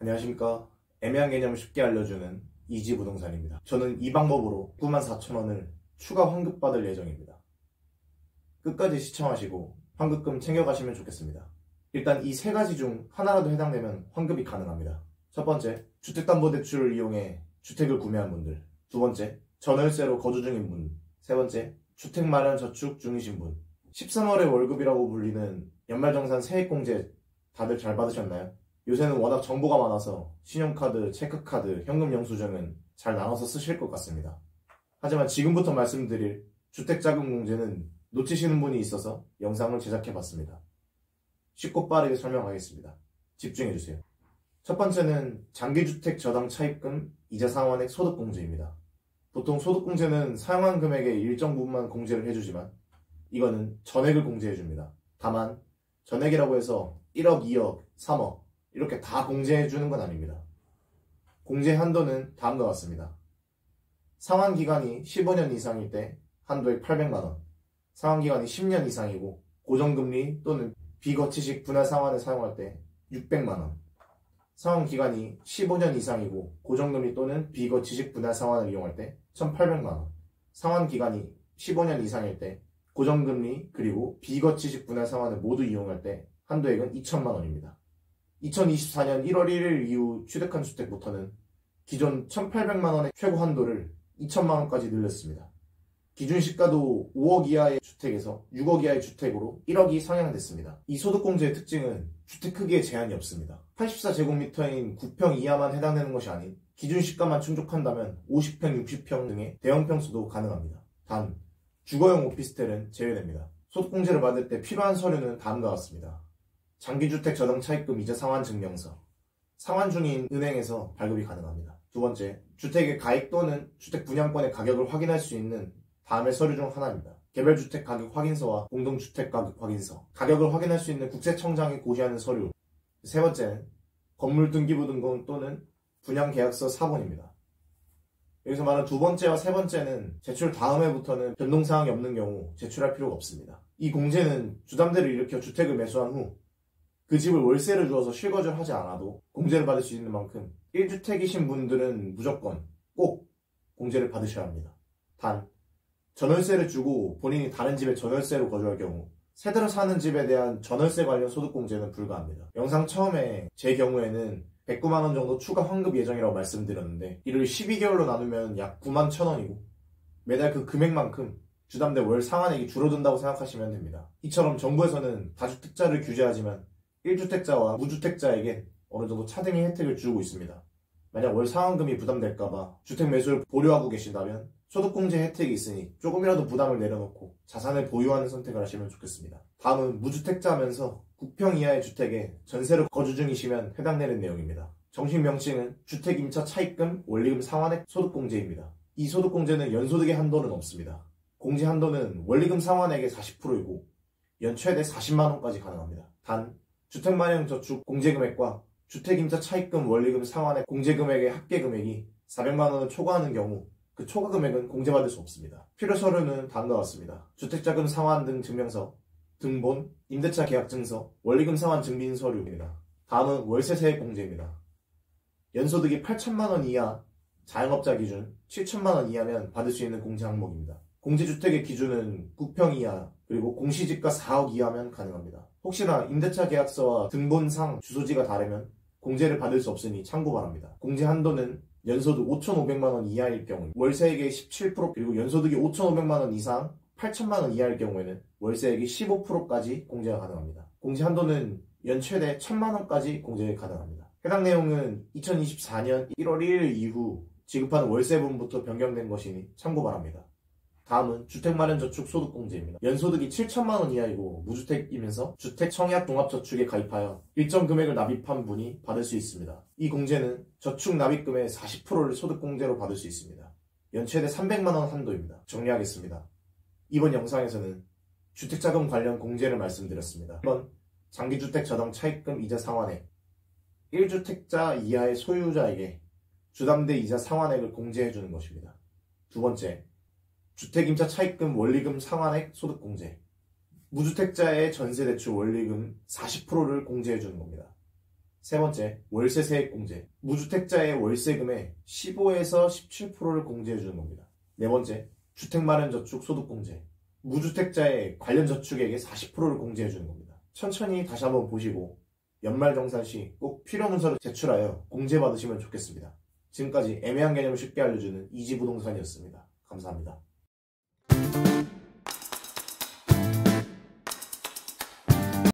안녕하십니까. 애매한 개념을 쉽게 알려주는 이지부동산입니다. 저는 이 방법으로 94,000원을 추가 환급받을 예정입니다. 끝까지 시청하시고 환급금 챙겨가시면 좋겠습니다. 일단 이 세 가지 중 하나라도 해당되면 환급이 가능합니다. 첫 번째, 주택담보대출을 이용해 주택을 구매한 분들. 두 번째, 전월세로 거주 중인 분. 세 번째, 주택 마련 저축 중이신 분. 13월의 월급이라고 불리는 연말정산 세액공제 다들 잘 받으셨나요? 요새는 워낙 정보가 많아서 신용카드, 체크카드, 현금 영수증은 잘 나눠서 쓰실 것 같습니다. 하지만 지금부터 말씀드릴 주택자금공제는 놓치시는 분이 있어서 영상을 제작해봤습니다. 쉽고 빠르게 설명하겠습니다. 집중해주세요. 첫 번째는 장기주택 저당 차입금 이자 상환액 소득공제입니다. 보통 소득공제는 사용한 금액의 일정 부분만 공제를 해주지만 이거는 전액을 공제해줍니다. 다만 전액이라고 해서 1억, 2억, 3억 이렇게 다 공제해주는 건 아닙니다. 공제 한도는 다음과 같습니다. 상환기간이 15년 이상일 때 한도액 800만원, 상환기간이 10년 이상이고 고정금리 또는 비거치식 분할 상환을 사용할 때 600만원, 상환기간이 15년 이상이고 고정금리 또는 비거치식 분할 상환을 이용할 때 1800만원, 상환기간이 15년 이상일 때 고정금리 그리고 비거치식 분할 상환을 모두 이용할 때 한도액은 2천만원입니다. 2024년 1월 1일 이후 취득한 주택부터는 기존 1,800만원의 최고 한도를 2천만원까지 늘렸습니다. 기준 시가도 5억 이하의 주택에서 6억 이하의 주택으로 1억이 상향됐습니다. 이 소득공제의 특징은 주택 크기에 제한이 없습니다. 84제곱미터인 9평 이하만 해당되는 것이 아닌 기준 시가만 충족한다면 50평, 60평 등의 대형 평수도 가능합니다. 단, 주거용 오피스텔은 제외됩니다. 소득공제를 받을 때 필요한 서류는 다음과 같습니다. 장기주택 저당 차입금 이자 상환 증명서, 상환 중인 은행에서 발급이 가능합니다. 두 번째, 주택의 가액 또는 주택 분양권의 가격을 확인할 수 있는 다음의 서류 중 하나입니다. 개별주택 가격 확인서와 공동주택 가격 확인서, 가격을 확인할 수 있는 국세청장이 고시하는 서류. 세 번째는 건물 등기부 등본 또는 분양계약서 사본입니다. 여기서 말하는 두 번째와 세 번째는 제출 다음 해부터는 변동사항이 없는 경우 제출할 필요가 없습니다. 이 공제는 주담대를 일으켜 주택을 매수한 후 그 집을 월세를 주어서 실거주를 하지 않아도 공제를 받을 수 있는 만큼 1주택이신 분들은 무조건 꼭 공제를 받으셔야 합니다. 단, 전월세를 주고 본인이 다른 집에 전월세로 거주할 경우 세대로 사는 집에 대한 전월세 관련 소득공제는 불가합니다. 영상 처음에 제 경우에는 109만원 정도 추가 환급 예정이라고 말씀드렸는데 이를 12개월로 나누면 약 91,000원이고 매달 그 금액만큼 주담대 월 상환액이 줄어든다고 생각하시면 됩니다. 이처럼 정부에서는 다주택자를 규제하지만 1주택자와 무주택자에게 어느 정도 차등의 혜택을 주고 있습니다. 만약 월 상환금이 부담될까봐 주택 매수를 보류하고 계신다면 소득공제 혜택이 있으니 조금이라도 부담을 내려놓고 자산을 보유하는 선택을 하시면 좋겠습니다. 다음은 무주택자면서 9평 이하의 주택에 전세로 거주 중이시면 해당되는 내용입니다. 정식 명칭은 주택임차 차입금 원리금 상환액 소득공제입니다. 이 소득공제는 연소득의 한도는 없습니다. 공제 한도는 원리금 상환액의 40%이고 연 최대 40만원까지 가능합니다. 단, 주택마련 저축 공제금액과 주택임차 차입금 원리금 상환액 공제금액의 합계금액이 400만원을 초과하는 경우 그 초과 금액은 공제받을 수 없습니다. 필요 서류는 다음과 같습니다. 주택자금 상환 등 증명서, 등본, 임대차 계약 증서, 원리금 상환 증빙 서류입니다. 다음은 월세 세액 공제입니다. 연소득이 8천만원 이하, 자영업자 기준 7천만원 이하면 받을 수 있는 공제 항목입니다. 공제주택의 기준은 9평 이하, 그리고 공시지가 4억 이하면 가능합니다. 혹시나 임대차 계약서와 등본상 주소지가 다르면 공제를 받을 수 없으니 참고 바랍니다. 공제 한도는 연소득 5,500만원 이하일 경우 월세액의 17% 그리고 연소득이 5,500만원 이상 8천만원 이하일 경우에는 월세액이 15%까지 공제가 가능합니다. 공제 한도는 연 최대 1,000만원까지 공제 가능합니다. 해당 내용은 2024년 1월 1일 이후 지급하는 월세분부터 변경된 것이니 참고 바랍니다. 다음은 주택마련저축 소득공제입니다. 연소득이 7천만원 이하이고 무주택이면서 주택청약종합저축에 가입하여 일정 금액을 납입한 분이 받을 수 있습니다. 이 공제는 저축 납입금의 40%를 소득공제로 받을 수 있습니다. 연 최대 300만원 한도입니다. 정리하겠습니다. 이번 영상에서는 주택자금 관련 공제를 말씀드렸습니다. 1번, 장기주택 저당 차입금 이자 상환액 1주택자 이하의 소유자에게 주담대 이자 상환액을 공제해주는 것입니다. 두 번째, 주택임차 차입금 원리금 상환액 소득공제 무주택자의 전세대출 원리금 40%를 공제해주는 겁니다. 세 번째, 월세 세액 공제. 무주택자의 월세금의 15에서 17%를 공제해주는 겁니다. 네 번째, 주택마련저축 소득공제. 무주택자의 관련 저축액의 40%를 공제해주는 겁니다. 천천히 다시 한번 보시고 연말정산 시 꼭 필요 문서를 제출하여 공제받으시면 좋겠습니다. 지금까지 애매한 개념을 쉽게 알려주는 이지부동산이었습니다. 감사합니다.